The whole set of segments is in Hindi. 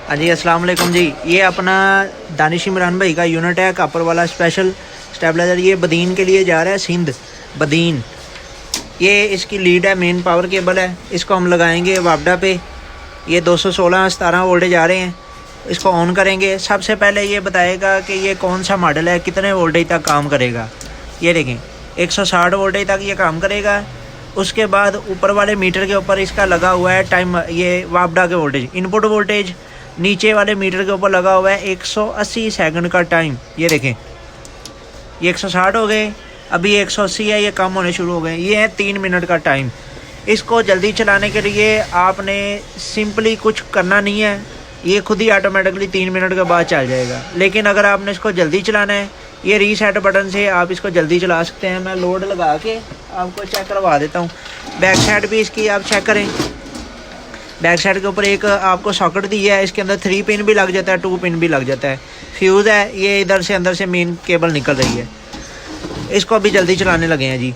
हाँ जी, अस्सलाम वालेकुम जी। ये अपना दानिश इमरान भाई का यूनिट है, कापर वाला स्पेशल स्टेबलाइजर। ये बदीन के लिए जा रहा है, सिंध बदीन। ये इसकी लीड है, मेन पावर केबल है। इसको हम लगाएंगे वापडा पे। ये 216-17 वोल्टेज आ रहे हैं। इसको ऑन करेंगे। सबसे पहले ये बताएगा कि ये कौन सा मॉडल है, कितने वोल्टेज तक काम करेगा। ये देखें 160 वोल्टेज तक ये काम करेगा। उसके बाद ऊपर वाले मीटर के ऊपर इसका लगा हुआ है टाइम, ये वापडा के वोल्टेज, इनपुट वोल्टेज। नीचे वाले मीटर के ऊपर लगा हुआ है 180 सेकंड का टाइम। ये देखें ये 160 हो गए, अभी 180 है, ये कम होने शुरू हो गए। ये है 3 मिनट का टाइम। इसको जल्दी चलाने के लिए आपने सिंपली कुछ करना नहीं है, ये खुद ही ऑटोमेटिकली 3 मिनट के बाद चल जाएगा। लेकिन अगर आपने इसको जल्दी चलाना है, ये रीसेट बटन से आप इसको जल्दी चला सकते हैं। मैं लोड लगा के आपको चेक करवा देता हूँ। बैक साइड भी इसकी आप चेक करें। बैक साइड के ऊपर एक आपको सॉकेट दिया है, इसके अंदर 3 पिन भी लग जाता है, 2 पिन भी लग जाता है। फ्यूज़ है, ये इधर से अंदर से मेन केबल निकल रही है। इसको अभी जल्दी चलाने लगे हैं जी।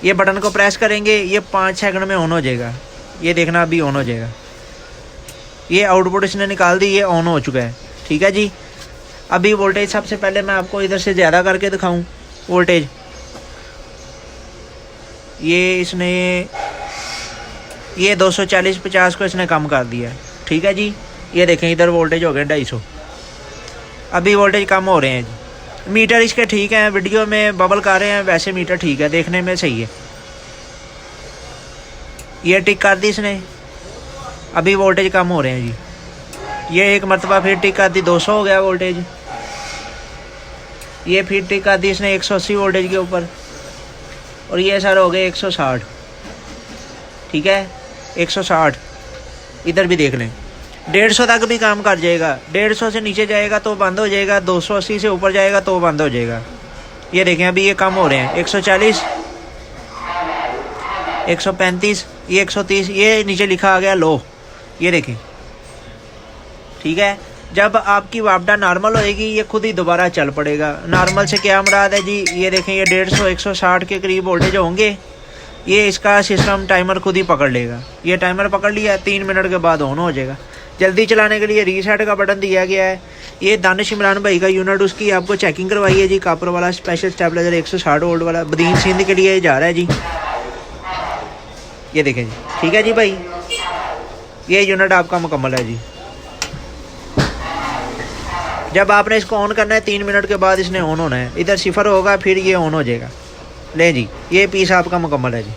ये बटन को प्रेस करेंगे, ये 5 सेकंड में ऑन हो जाएगा। ये देखना अभी ऑन हो जाएगा। ये आउटपुट इसने निकाल दी, ये ऑन हो चुका है। ठीक है जी। अभी वोल्टेज सबसे पहले मैं आपको इधर से ज़्यादा करके दिखाऊं वोल्टेज। ये इसने ये 240-50 को इसने कम कर दिया है। ठीक है जी। ये देखें इधर वोल्टेज हो गए 250। अभी वोल्टेज कम हो रहे हैं जी। मीटर इसके ठीक हैं, वीडियो में बबल कर रहे हैं, वैसे मीटर ठीक है, देखने में सही है। ये टिक कर दी इसने, अभी वोल्टेज कम हो रहे हैं जी। ये एक मरतबा फिर टिक कर दी, 200 हो गया वोल्टेज। ये फिर टिक कर दी इसने 180 वोल्टेज के ऊपर, और ये सर हो गए 160। ठीक है 160। इधर भी देख लें 150 तक भी काम कर जाएगा। 150 से नीचे जाएगा तो बंद हो जाएगा, 280 से ऊपर जाएगा तो बंद हो जाएगा। ये देखें अभी ये कम हो रहे हैं, 140, 135, ये 130, ये नीचे लिखा आ गया लो। ये देखें ठीक है। जब आपकी वापडा नॉर्मल होएगी, ये खुद ही दोबारा चल पड़ेगा। नॉर्मल से क्या मुराद है जी, ये देखें ये 150 160 के करीब वोल्टेज होंगे, ये इसका सिस्टम टाइमर खुद ही पकड़ लेगा। ये टाइमर पकड़ लिया, 3 मिनट के बाद ऑन हो जाएगा। जल्दी चलाने के लिए रीसेट का बटन दिया गया है। ये दानिश इमरान भाई का यूनिट, उसकी आपको चेकिंग करवाई है जी। कापर वाला स्पेशल स्टेबलाइजर 160 वोल्ट वाला बदीन सिंध के लिए जा रहा है जी। ये देखें जी। ठीक है जी भाई, ये यूनिट आपका मुकम्मल है जी। जब आपने इसको ऑन करना है 3 मिनट के बाद इसने ऑन होना है। इधर 0 होगा, फिर ये ऑन हो जाएगा। ले जी, ये पीस आपका मुकम्मल है जी।